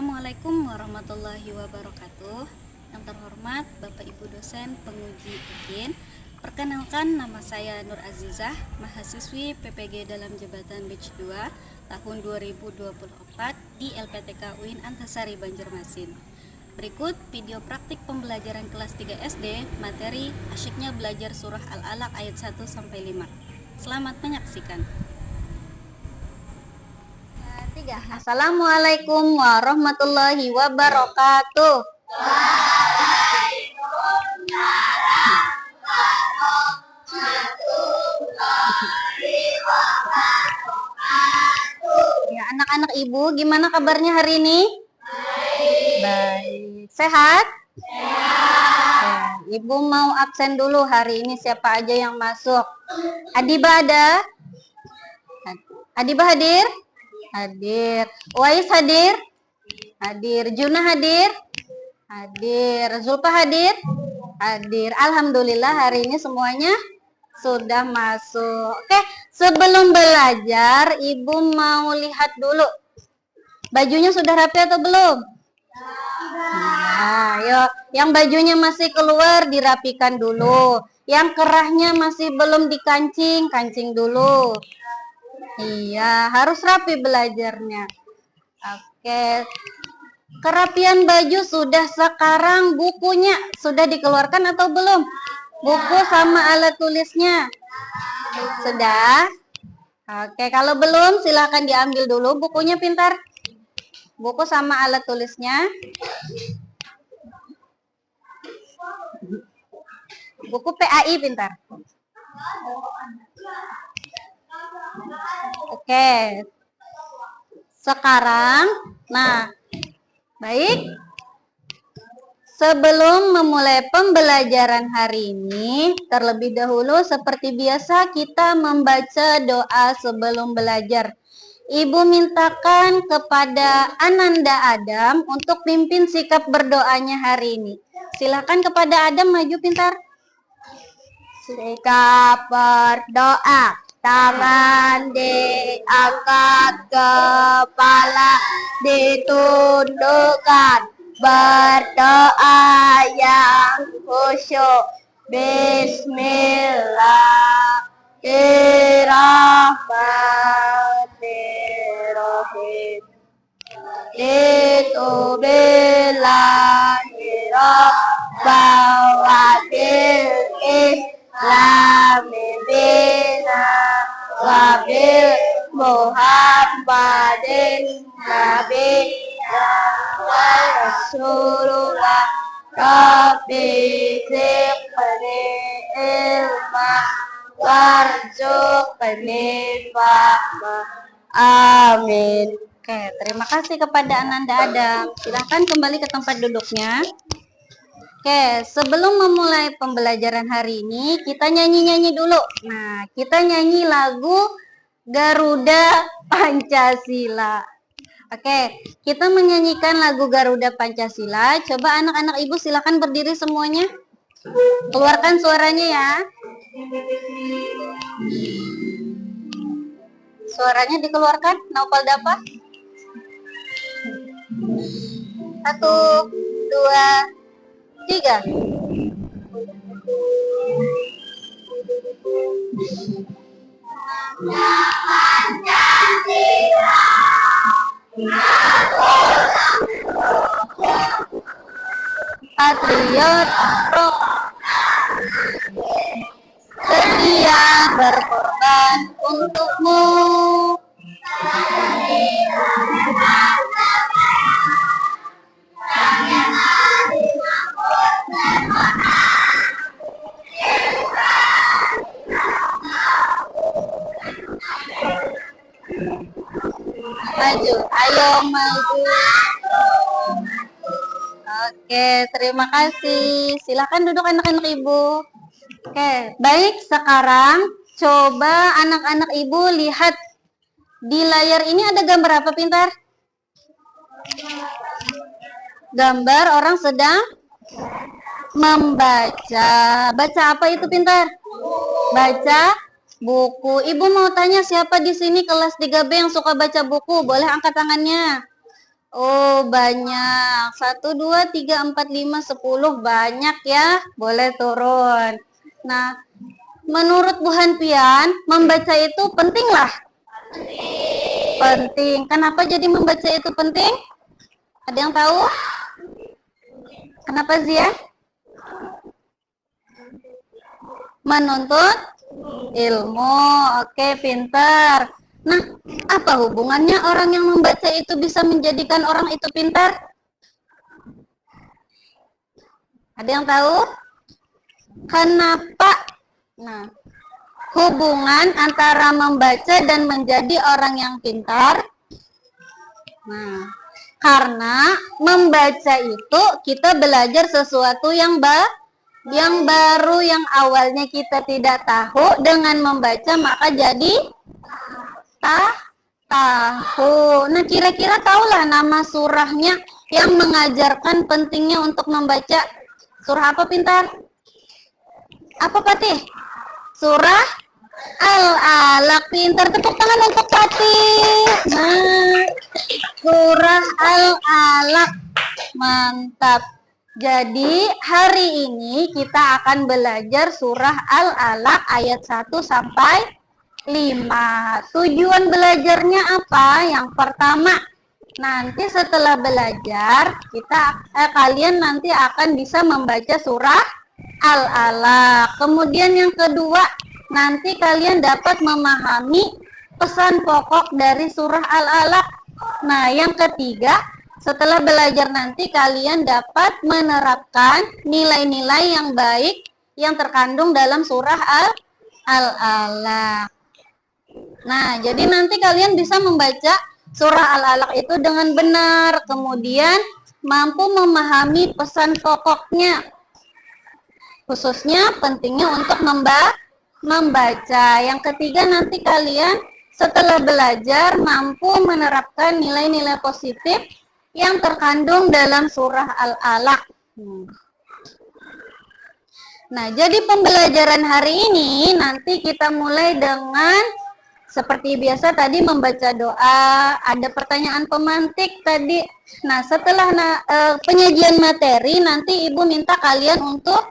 Assalamualaikum warahmatullahi wabarakatuh. Yang terhormat Bapak Ibu dosen penguji UGIN, perkenalkan nama saya Nur Azizah, mahasiswi PPG dalam jabatan batch 2 tahun 2024 di LPTK UIN Antasari Banjarmasin. Berikut video praktik pembelajaran kelas 3 SD, materi asyiknya belajar surah Al-Alaq ayat 1 sampai 5. Selamat menyaksikan. Assalamualaikum warahmatullahi wabarakatuh. Ya, anak-anak ibu, gimana kabarnya hari ini? Baik. Sehat? Sehat. Ibu mau absen dulu hari ini, siapa aja yang masuk? Adiba ada? Adiba hadir? Hadir. Uwais hadir? Hadir. Juna hadir? Hadir. Zulfa hadir? Hadir. Alhamdulillah hari ini semuanya sudah masuk. Oke, sebelum belajar ibu mau lihat dulu. Bajunya sudah rapi atau belum? Nah, yuk. Yang bajunya masih keluar dirapikan dulu. Yang kerahnya masih belum dikancing, kancing dulu. Iya, harus rapi belajarnya. Oke. Kerapian baju sudah, sekarang bukunya sudah dikeluarkan atau belum? Buku sama alat tulisnya. Sudah? Oke, kalau belum silakan diambil dulu bukunya, pintar. Buku sama alat tulisnya. Buku PAI, pintar. Oke, sekarang, baik. Sebelum memulai pembelajaran hari ini, terlebih dahulu seperti biasa kita membaca doa sebelum belajar. Ibu mintakan kepada Ananda Adam untuk pimpin sikap berdoanya hari ini. Silakan kepada Adam, maju pintar. Sikap berdoa. Tangan diangkat, kepala ditundukkan, berdoa yang khusyuk. Bismillahirrahmanirrahim. Itu bilahirrahmanirrahim. Islami bina wabil Muhammadin Nabi wa Rasulullah Rabbi zidni ilma warzuqni fahma. Amin. Oke, terima kasih kepada Ananda Adam. Silahkan kembali ke tempat duduknya. Oke, sebelum memulai pembelajaran hari ini, kita nyanyi-nyanyi dulu. Nah, kita nyanyi lagu Garuda Pancasila. Oke, kita menyanyikan lagu Garuda Pancasila. Coba anak-anak ibu silakan berdiri semuanya. Keluarkan suaranya ya. Suaranya dikeluarkan, Naufal Dapa. 1, 2, 3. Patriot pro setia berkorban untukmu. Maju, ayo maju. Oke, terima kasih. Silakan duduk anak-anak ibu. Oke, baik, sekarang coba anak-anak ibu lihat di layar ini ada gambar apa, pintar? Gambar orang sedang membaca. Baca apa itu, pintar? Baca buku. Ibu mau tanya siapa di sini kelas 3B yang suka baca buku? Boleh angkat tangannya. Oh, banyak. 1, 2, 3, 4, 5, 10. Banyak ya. Boleh turun. Nah, menurut Bu Hanpian, membaca itu penting lah. Penting. Kenapa jadi membaca itu penting? Ada yang tahu? Kenapa Zia? Menuntut ilmu. Oke, pintar. Nah, apa hubungannya orang yang membaca itu bisa menjadikan orang itu pintar? Ada yang tahu? Kenapa? Nah, hubungan antara membaca dan menjadi orang yang pintar. Nah, karena membaca itu kita belajar sesuatu yang baru, yang awalnya kita tidak tahu. Dengan membaca maka jadi tahu. Nah, kira-kira tahulah nama surahnya yang mengajarkan pentingnya untuk membaca. Surah apa, pintar? Apa, Patih? Surah Al-Alaq. Pintar, tepuk tangan untuk Patih. Nah, surah Al-Alaq. Mantap. Jadi hari ini kita akan belajar surah Al-Alaq ayat 1 sampai 5. Tujuan belajarnya apa? Yang pertama, nanti setelah belajar kalian nanti akan bisa membaca surah Al-Alaq. Kemudian yang kedua, nanti kalian dapat memahami pesan pokok dari surah Al-Alaq. Nah, yang ketiga, setelah belajar nanti kalian dapat menerapkan nilai-nilai yang baik yang terkandung dalam surah Al-Alaq. Nah, jadi nanti kalian bisa membaca surah Al-Alaq itu dengan benar, kemudian mampu memahami pesan pokoknya. Khususnya pentingnya untuk membaca. Yang ketiga, nanti kalian setelah belajar mampu menerapkan nilai-nilai positif yang terkandung dalam surah Al-Alaq. Nah, jadi pembelajaran hari ini nanti kita mulai dengan seperti biasa tadi membaca doa, ada pertanyaan pemantik tadi. Nah, setelah penyajian materi nanti Ibu minta kalian untuk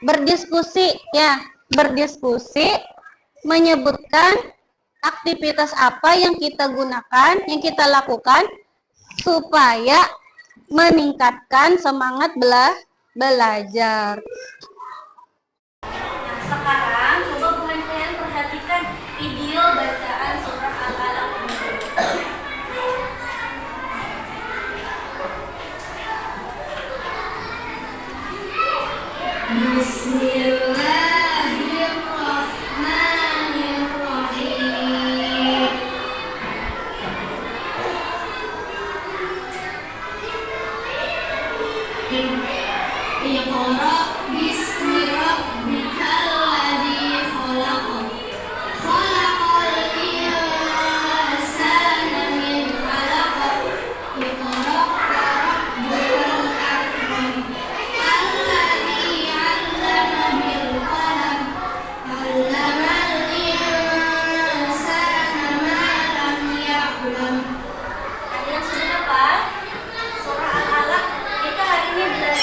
berdiskusi ya, berdiskusi menyebutkan aktivitas apa yang kita gunakan, yang kita lakukan supaya meningkatkan semangat belajar. Nah, sekarang coba Bu Hanpian perhatikan video bacaan surah Al-Alaq ini. Iqra bismi rabbikal ladzi khalaq. Khalaqal insana min 'alaq. Iqra wa rabbukal akram. Alladzi 'allama bil qalam. 'Allamal insana ma lam ya'lam. Ada yang sudah hafal? Surah Al-Alaq kita hari ini belajar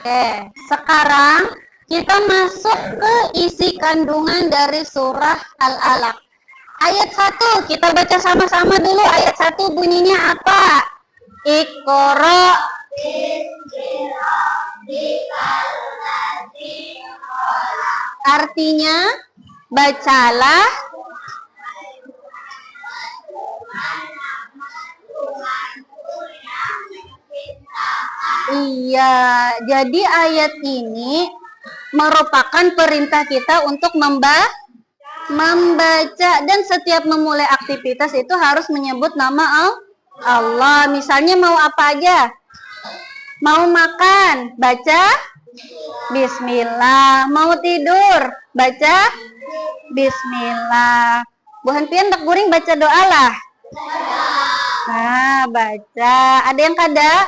Oke, sekarang kita masuk ke isi kandungan dari surah Al-Alaq. Ayat 1, kita baca sama-sama dulu. Ayat 1 bunyinya apa? Iqra. Artinya, bacalah. Iya, jadi ayat ini merupakan perintah kita untuk membaca, dan setiap memulai aktivitas itu harus menyebut nama Allah. Misalnya mau apa aja? Mau makan, baca Bismillah. Mau tidur, baca Bismillah. Bu Hanpian tak guring baca doa lah. Nah, baca. Ada yang kada?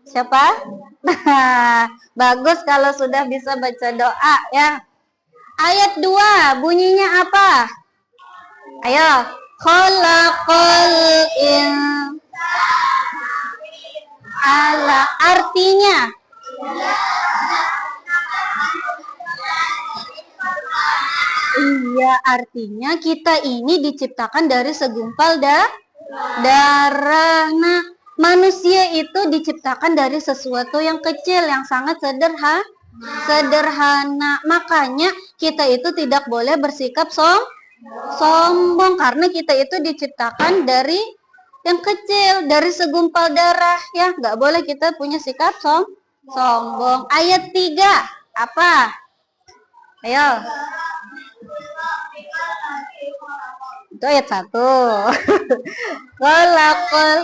Siapa? Nah, bagus kalau sudah bisa baca doa ya. Ayat 2 bunyinya apa? Ayo. Khalaqal insana. Artinya iya, artinya kita ini diciptakan dari segumpal darah. Nah, manusia itu diciptakan dari sesuatu yang kecil, yang sangat sederhana. Makanya kita itu tidak boleh bersikap sombong, karena kita itu diciptakan dari yang kecil, dari segumpal darah ya. Nggak boleh kita punya sikap sombong. Ayat 3 apa? Ayo. Itu ayat 1. Khalaqal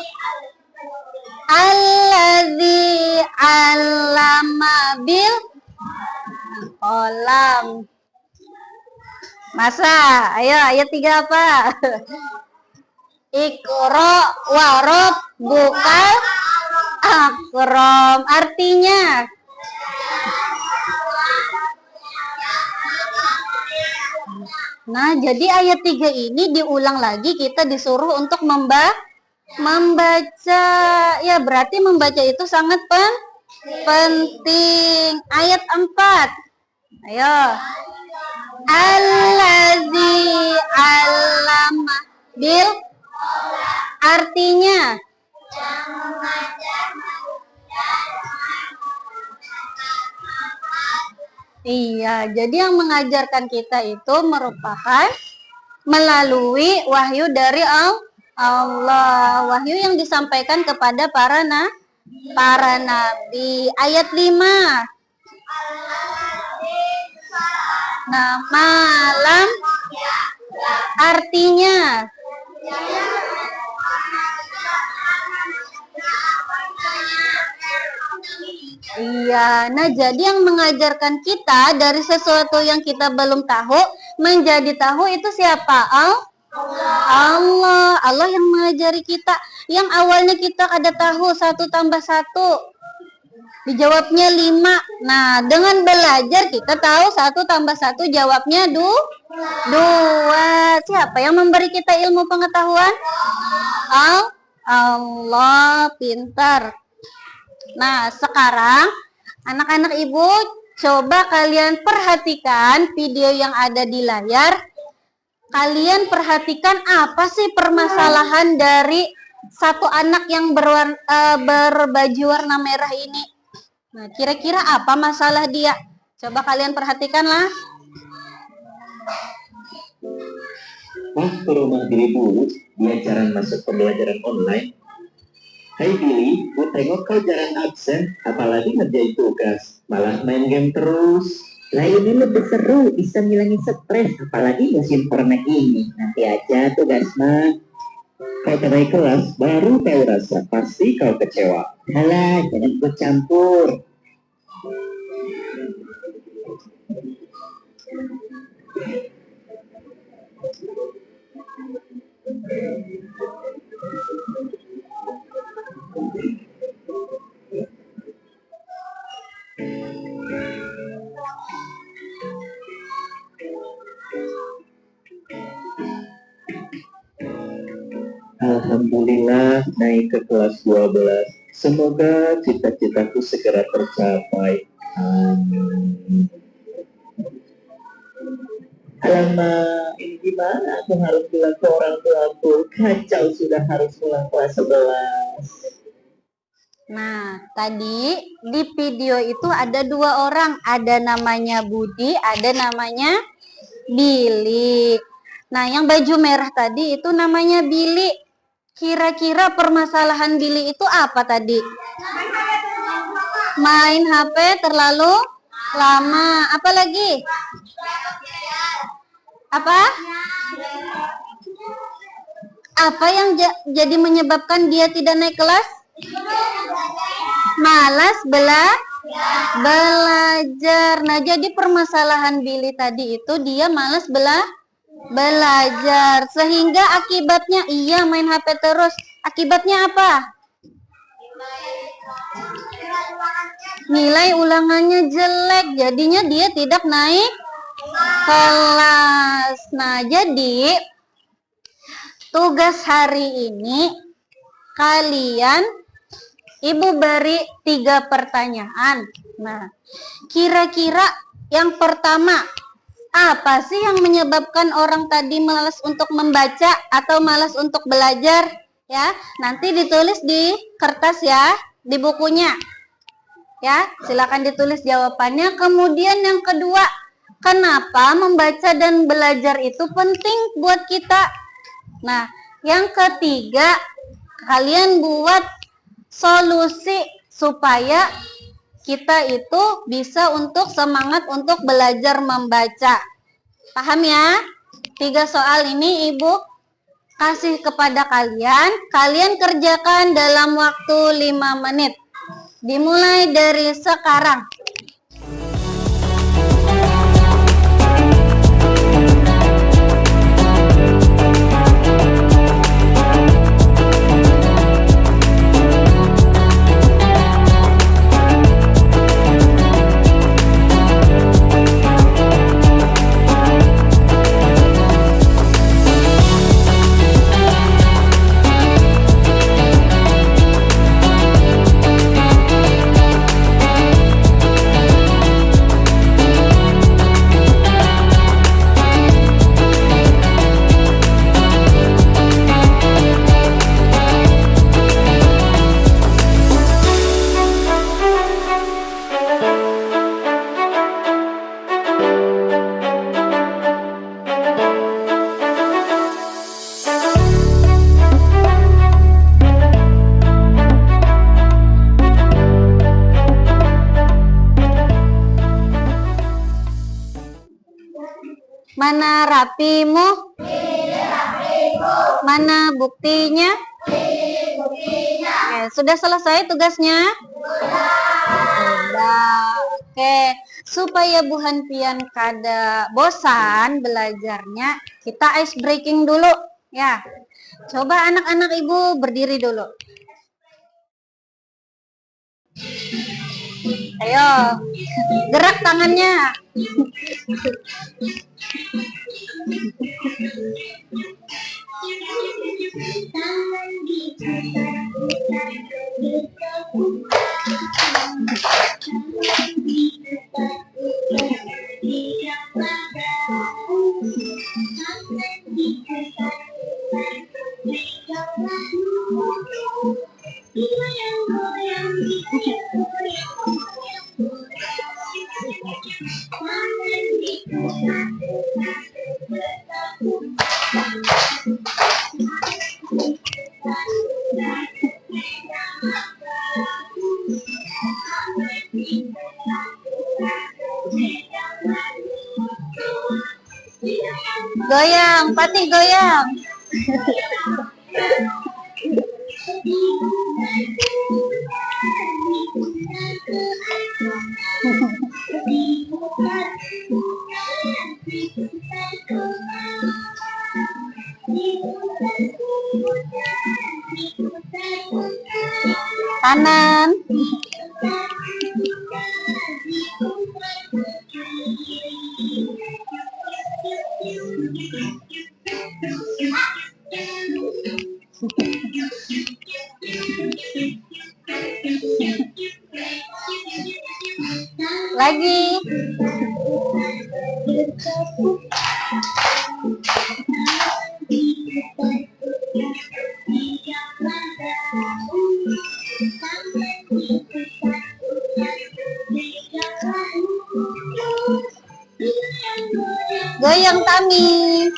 alladzi 'allama bil qalam. Masa? Ayo ayat 3 apa? Iqra wa rabbukal akram. Artinya nah, jadi ayat 3 ini diulang lagi, kita disuruh untuk membaca. Ya, berarti membaca itu sangat penting. Ayat 4. Ayo. Allazi 'allama bil. Artinya iya, jadi yang mengajarkan kita itu merupakan melalui wahyu dari Allah. Wahyu yang disampaikan kepada para nabi. Ayat 5. Nah, malam artinya iya, nah jadi yang mengajarkan kita dari sesuatu yang kita belum tahu menjadi tahu itu siapa? Allah. Allah yang mengajari kita. Yang awalnya kita kada tahu 1 tambah 1, dijawabnya 5. Nah, dengan belajar kita tahu 1 tambah 1 jawabnya 2. Siapa yang memberi kita ilmu pengetahuan? Allah. Pintar. Nah, sekarang anak-anak ibu coba kalian perhatikan video yang ada di layar. Kalian perhatikan apa sih permasalahan dari satu anak yang berbaju warna merah ini. Nah, kira-kira apa masalah dia? Coba kalian perhatikanlah. Waktu rumah dirimu, dia jarang masuk pembelajaran online. Hai Billy, ku tengok kau jarang absen, apalagi ngerjain tugas, malah main game terus. Lah ini lebih seru, bisa ngilangin stres, apalagi musim corona ini. Nanti aja tugas mah. Kau naik kelas, baru tahu rasa, pasti kau kecewa. Halah, jangan ikut campur. Alhamdulillah naik ke kelas 12. Semoga cita-citaku segera tercapai. Amin. Alamak, ini gimana? Aku harus bilang ke orang tuaku. Kacau, sudah harus pulang kelas 11. Nah, tadi di video itu ada 2 orang, ada namanya Budi, ada namanya Billy. Nah, yang baju merah tadi itu namanya Billy. Kira-kira permasalahan Billy itu apa tadi? Main HP terlalu lama. Apa lagi? Apa? Apa yang jadi menyebabkan dia tidak naik kelas? Malas belajar. Nah, jadi permasalahan Billy tadi itu dia malas belajar. Sehingga akibatnya ia main HP terus. Akibatnya apa? Nilai ulangannya jelek. Jadinya dia tidak naik kelas. Nah, jadi tugas hari ini Ibu beri 3 pertanyaan. Nah, kira-kira yang pertama, apa sih yang menyebabkan orang tadi malas untuk membaca atau malas untuk belajar? Ya, nanti ditulis di kertas ya, di bukunya. Ya, silakan ditulis jawabannya. Kemudian yang kedua, kenapa membaca dan belajar itu penting buat kita? Nah, yang ketiga, kalian buat solusi supaya kita itu bisa untuk semangat untuk belajar membaca. Paham ya? 3 soal ini Ibu kasih kepada kalian. Kalian kerjakan dalam waktu 5 menit. Dimulai dari sekarang. Mana rapimu? Mana buktinya? Oke, sudah selesai tugasnya? Sudah. Oke, supaya Bu Hanfian kada bosan belajarnya, kita ice breaking dulu ya. Coba anak-anak Ibu berdiri dulu. Ayo, gerak tangannya. Goyang, Patih goyang. Kanan. Lagi. Goyang Tami.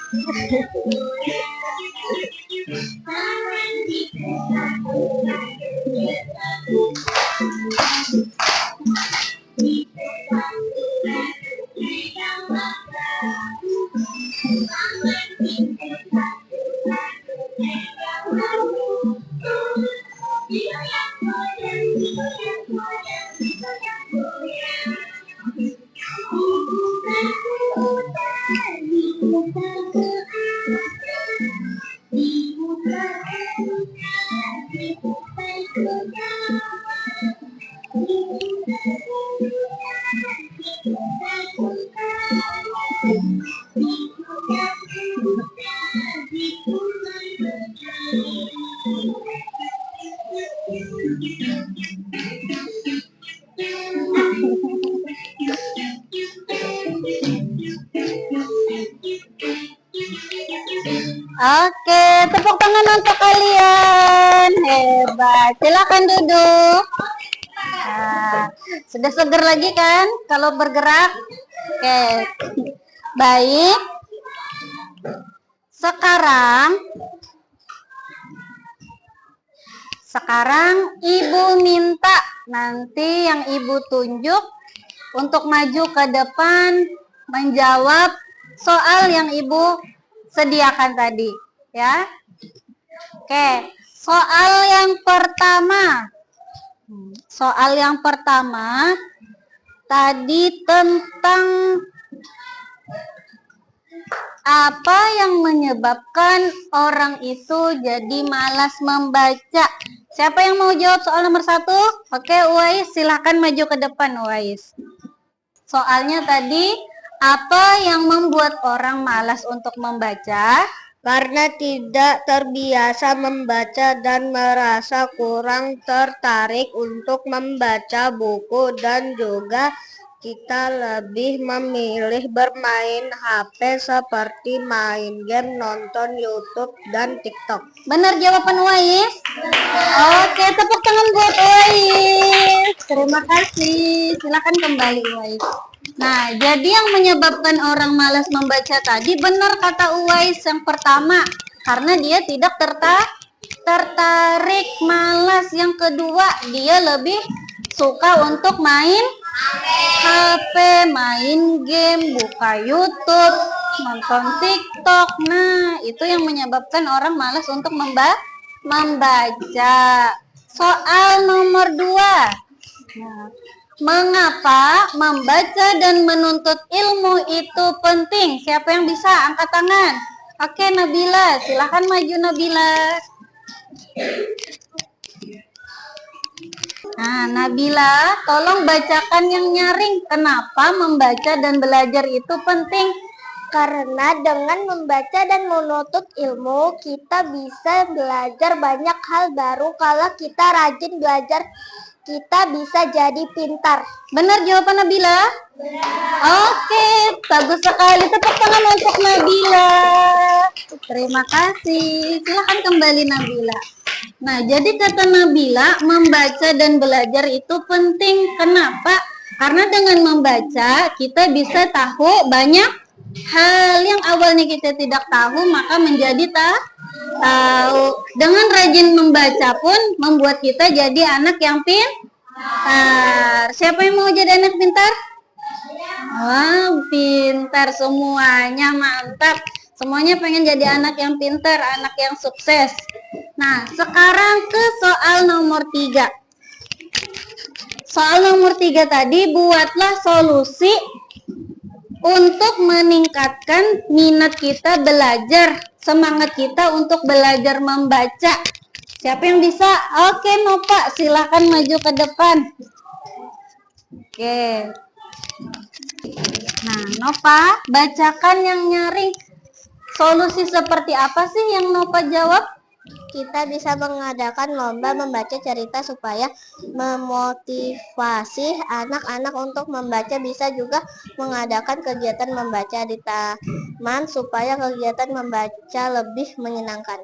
Oke, tepuk tangan untuk kalian. Hebat. Silakan duduk. Nah, sudah seger lagi kan kalau bergerak? Oke. Baik. Sekarang Ibu minta nanti yang Ibu tunjuk untuk maju ke depan menjawab soal yang Ibu sediakan tadi, ya. Oke, soal yang pertama. Soal yang pertama tadi tentang apa yang menyebabkan orang itu jadi malas membaca. Siapa yang mau jawab soal nomor 1? Oke, Uwais, silahkan maju ke depan, Uwais. Soalnya tadi, apa yang membuat orang malas untuk membaca? Karena tidak terbiasa membaca dan merasa kurang tertarik untuk membaca buku, dan juga kita lebih memilih bermain HP seperti main game, nonton YouTube, dan TikTok. Benar jawaban Uwais? Oke, tepuk tangan buat Uwais. Terima kasih. Silakan kembali Uwais. Nah, jadi yang menyebabkan orang malas membaca tadi benar kata Uwais yang pertama, karena dia tidak tertarik, malas. Yang kedua, dia lebih suka untuk main HP, main game, buka YouTube, nonton TikTok. Nah, itu yang menyebabkan orang malas untuk membaca. Soal nomor 2. Nah, mengapa membaca dan menuntut ilmu itu penting? Siapa yang bisa angkat tangan? Oke, Nabila, silahkan maju Nabila. Nah, Nabila, tolong bacakan yang nyaring. Kenapa membaca dan belajar itu penting? Karena dengan membaca dan menuntut ilmu, kita bisa belajar banyak hal baru. Kalau kita rajin belajar, kita bisa jadi pintar. Benar jawaban Nabila? Oke, bagus sekali. Tepuk tangan untuk Nabila. Terima kasih. Silahkan kembali Nabila. Nah, jadi kata Nabila, membaca dan belajar itu penting. Kenapa? Karena dengan membaca, kita bisa tahu banyak hal yang awalnya kita tidak tahu, maka menjadi tahu. Dengan rajin membaca pun membuat kita jadi anak yang pintar. Siapa yang mau jadi anak pintar? Wow, pintar semuanya, mantap. Semuanya pengen jadi anak yang pintar, anak yang sukses. Nah, sekarang ke soal nomor 3. Soal nomor 3 tadi, buatlah solusi untuk meningkatkan minat kita belajar, semangat kita untuk belajar membaca. Siapa yang bisa? Oke, Nova, silahkan maju ke depan. Oke. Nah, Nova, bacakan yang nyaring. Solusi seperti apa sih yang Nova jawab? kita bisa mengadakan lomba membaca cerita supaya memotivasi anak-anak untuk membaca. Bisa juga mengadakan kegiatan membaca di taman supaya kegiatan membaca lebih menyenangkan.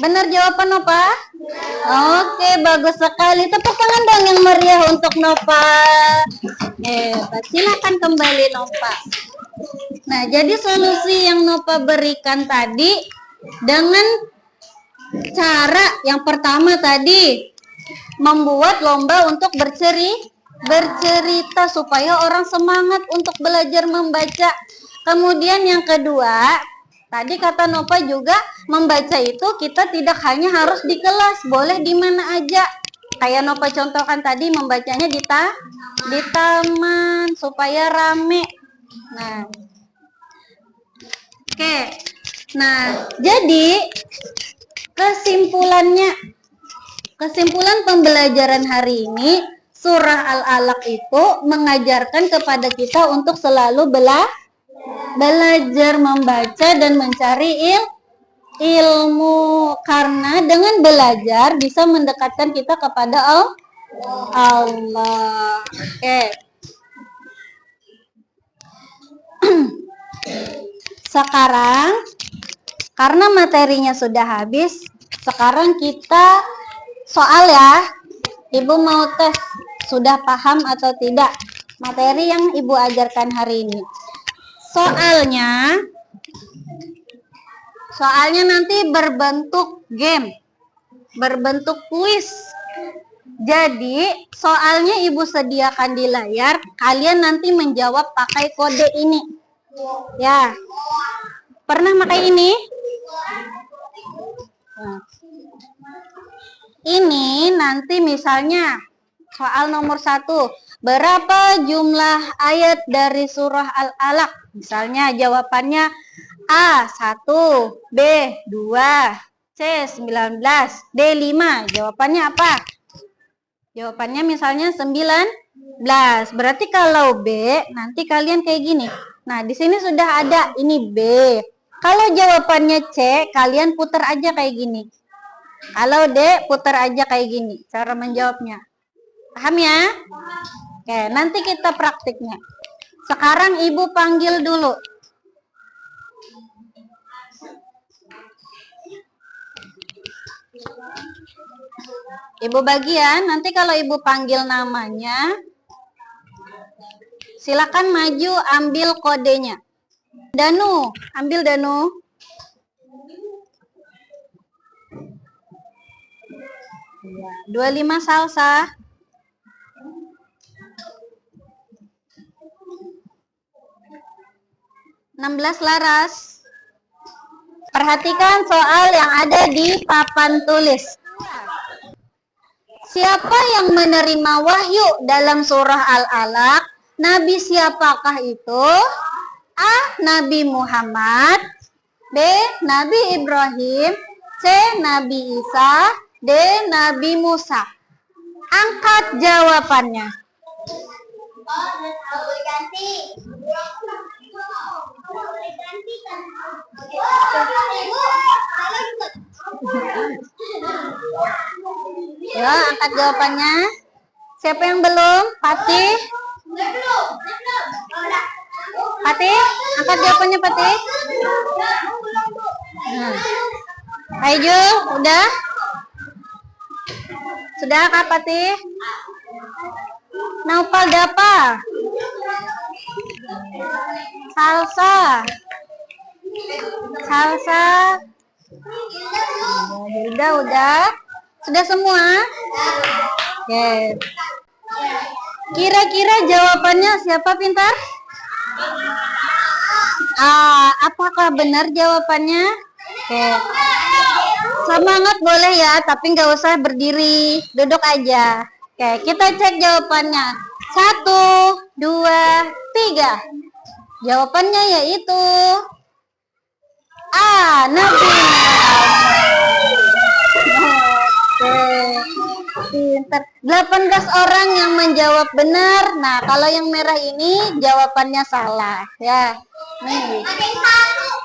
Benar jawaban Nova? Oke, bagus sekali. Tepuk tangan dong yang meriah untuk Nova. Silakan kembali Nova. Nah, jadi solusi yang Nova berikan tadi dengan cara yang pertama tadi membuat lomba untuk bercerita supaya orang semangat untuk belajar membaca. Kemudian yang kedua, tadi kata Nova juga membaca itu kita tidak hanya harus di kelas, boleh di mana aja. Kayak Nova contohkan tadi membacanya di taman supaya rame. Nah, oke. Nah, jadi kesimpulan pembelajaran hari ini, surah Al-Alaq itu mengajarkan kepada kita untuk selalu belajar membaca dan mencari ilmu, karena dengan belajar bisa mendekatkan kita kepada Allah. Oke. Sekarang karena materinya sudah habis, sekarang kita soal ya. Ibu mau tes sudah paham atau tidak materi yang Ibu ajarkan hari ini. Soalnya nanti berbentuk game, berbentuk kuis. Jadi soalnya Ibu sediakan di layar, kalian nanti menjawab pakai kode ini. Ya, pernah pakai ini? Nah, ini nanti misalnya soal nomor 1, berapa jumlah ayat dari surah Al-Alaq? Misalnya jawabannya A 1, B 2, C 19, D 5. Jawabannya apa? Jawabannya misalnya 19. Berarti kalau B nanti kalian kayak gini. Nah, di sini sudah ada ini B. Kalau jawabannya C, kalian putar aja kayak gini. Kalau D, putar aja kayak gini cara menjawabnya. Paham ya? Oke, nanti kita praktiknya. Sekarang Ibu panggil dulu. Ibu bagian, nanti kalau Ibu panggil namanya, silakan maju ambil kodenya. Danu, ambil Danu. Ya, 25 salsa. Laras. Perhatikan soal yang ada di papan tulis. Siapa yang menerima wahyu dalam surah Al-Alaq? Nabi siapakah itu? A. Nabi Muhammad, B. Nabi Ibrahim, C. Nabi Isa, D. Nabi Musa. Angkat jawabannya. Ya, angkat jawabannya. Siapa yang belum? Patih. Patih, angkat jawabannya Patih. Ayo, udah? Sudah Kak Patih? Naufal Dapa. Salsa. Udah. Sudah semua? Oke. Kira-kira jawabannya siapa pintar? Apakah benar jawabannya? Oke. Semangat boleh ya, tapi nggak usah berdiri, duduk aja. Oke, kita cek jawabannya. 1, 2, 3. Jawabannya yaitu A. Nabi pintar. 18 orang yang menjawab benar. Nah, kalau yang merah ini jawabannya salah ya. Nih.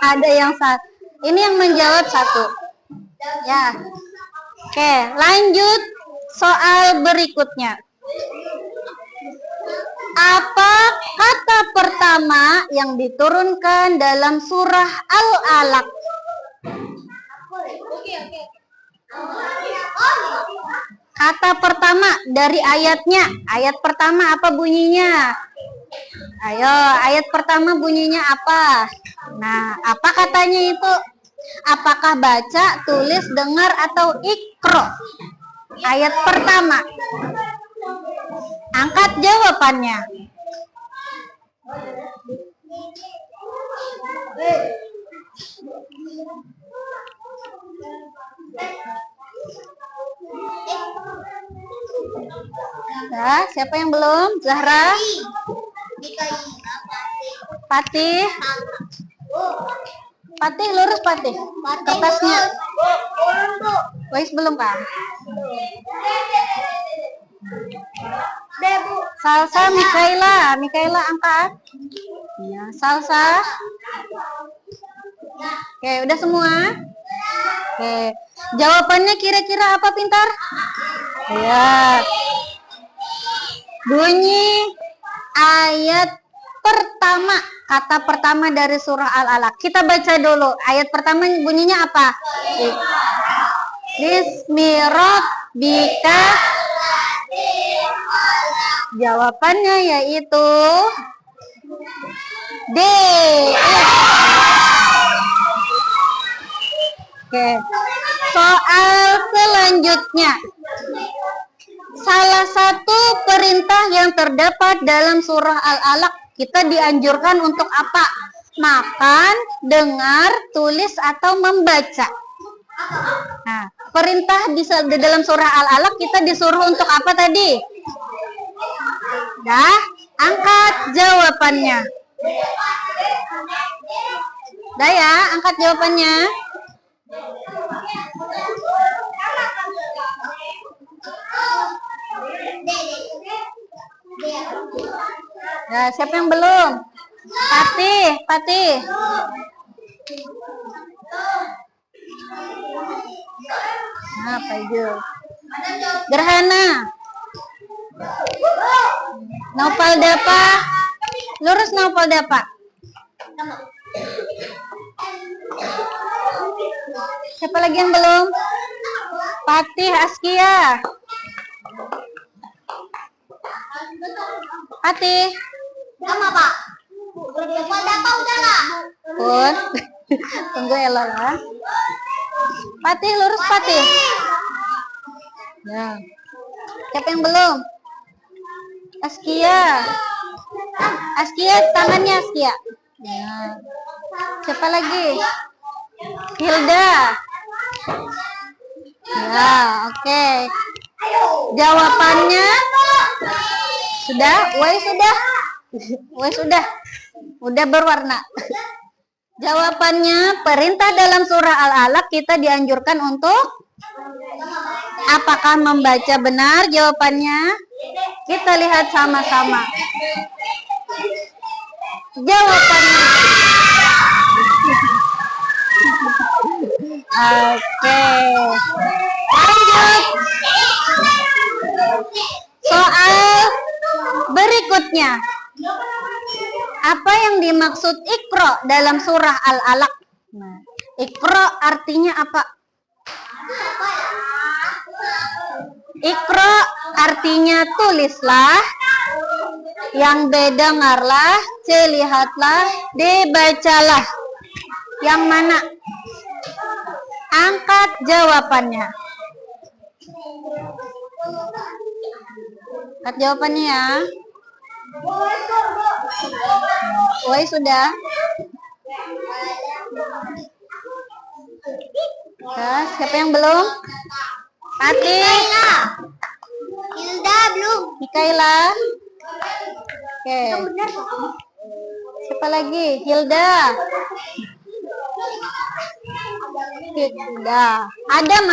Ada yang satu. Ini yang menjawab 1. Ya. Oke, lanjut soal berikutnya. Apa kata pertama yang diturunkan dalam surah Al-Alaq? Kata pertama dari ayatnya. Ayat pertama apa bunyinya? Ayo, ayat pertama bunyinya apa? Nah, apa katanya itu? Apakah baca, tulis, dengar, atau ikro? Ayat pertama. Angkat jawabannya. Nah, siapa yang belum? Zahra? Patih? Patih, lurus Patih. Kertasnya. Wais belum kan? Salsa, Mikaela angkat. Ya, Salsa. Oke, udah semua? Oke, jawabannya kira-kira apa Pintar? Ya. Bunyi ayat pertama, kata pertama dari surah Al-Alaq. Kita baca dulu. Ayat pertama bunyinya apa? Bismirabbika. Jawabannya yaitu D. Oke. Soal selanjutnya. Salah satu perintah yang terdapat dalam surah Al-Alaq, kita dianjurkan untuk apa? Makan, dengar, tulis, atau membaca. Nah, perintah di dalam surah Al-Alaq kita disuruh untuk apa tadi? Dah, angkat jawabannya. Dah ya, angkat jawabannya. Nah, siapa yang belum? Patih. Nah, apa itu? Gerhana. Nopal Dapa. Lurus Nopal Dapa. Siapa lagi yang belum? Patih, Askia. Patih. Sama Pak. Apa udah lah? Pun. Tunggu ya Lola. Patih, lurus Patih. Ya. Siapa yang belum? Askia, tangannya Askia. Ya. Siapa lagi? Hilda. Ya, oke. Jawabannya sudah, sudah. Udah berwarna. Jawabannya perintah dalam surah Al-Alaq kita dianjurkan untuk apakah membaca benar? Jawabannya kita lihat sama-sama. Jawabannya oke. Lanjut. Soal berikutnya. Apa yang dimaksud Iqra dalam surah Al-Alaq? Nah, Iqra artinya apa? Iqra artinya tulislah, yang B dengarlah, C lihatlah, D bacalah. Yang mana? Angkat jawabannya. Angkat jawabannya ya. Woi sudah. Nah, siapa yang belum? Patih. Hilda belum. Mikaela. Oke. Siapa lagi? Hilda. Hilda. Adam.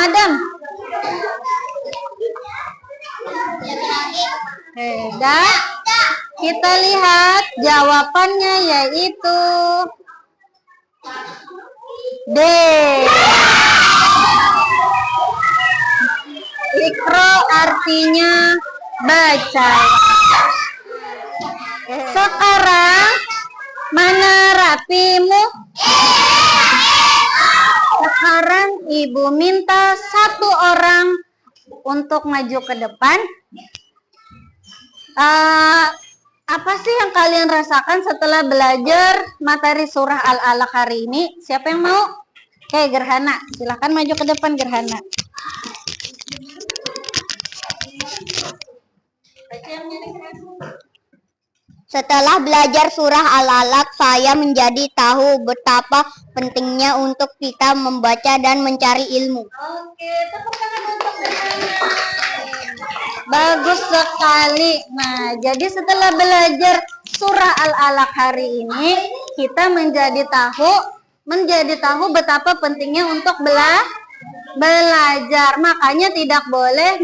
Dah. Kita lihat jawabannya yaitu D. Ikro artinya baca. Sekarang mana rapimu? Sekarang ibu minta satu orang untuk maju ke depan. Apa sih yang kalian rasakan setelah belajar materi surah Al-Alaq hari ini? Siapa yang mau? Oke, Gerhana, silahkan maju ke depan, Gerhana. Setelah belajar surah Al-Alaq, saya menjadi tahu betapa pentingnya untuk kita membaca dan mencari ilmu. Oke, tepuk tangan untuk Gerhana. Bagus sekali. Nah, jadi setelah belajar surah Al-Alaq hari ini, kita menjadi tahu betapa pentingnya untuk belajar. Makanya tidak boleh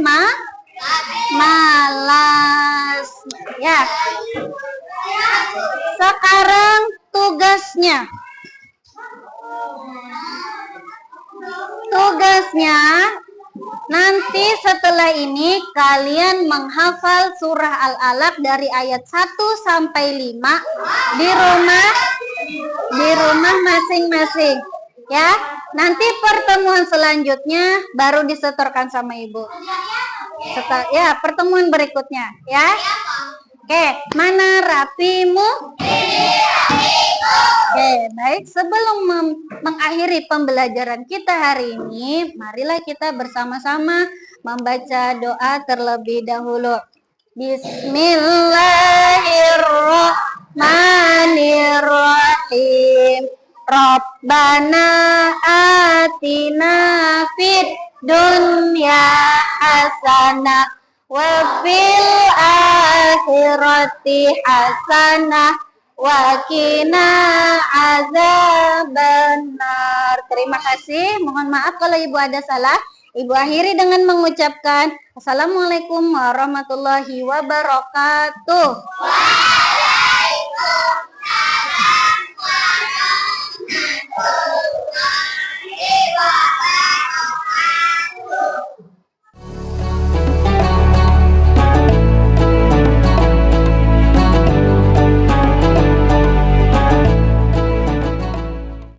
malas. Ya. Sekarang tugasnya. Nanti setelah ini kalian menghafal surah Al-Alaq dari ayat 1 sampai 5 di rumah masing-masing. Ya, nanti pertemuan selanjutnya baru disetorkan sama ibu. Pertemuan berikutnya, ya. Oke, mana rapimu? Oke, baik. Sebelum mengakhiri pembelajaran kita hari ini, marilah kita bersama-sama membaca doa terlebih dahulu. Bismillahirrahmanirrahim. Rabbana atina fid dunya hasanah wa fil akhirati hasanah wa qina azabannar. Terima kasih. Mohon maaf kalau ibu ada salah. Ibu akhiri dengan mengucapkan Assalamualaikum warahmatullahi wabarakatuh.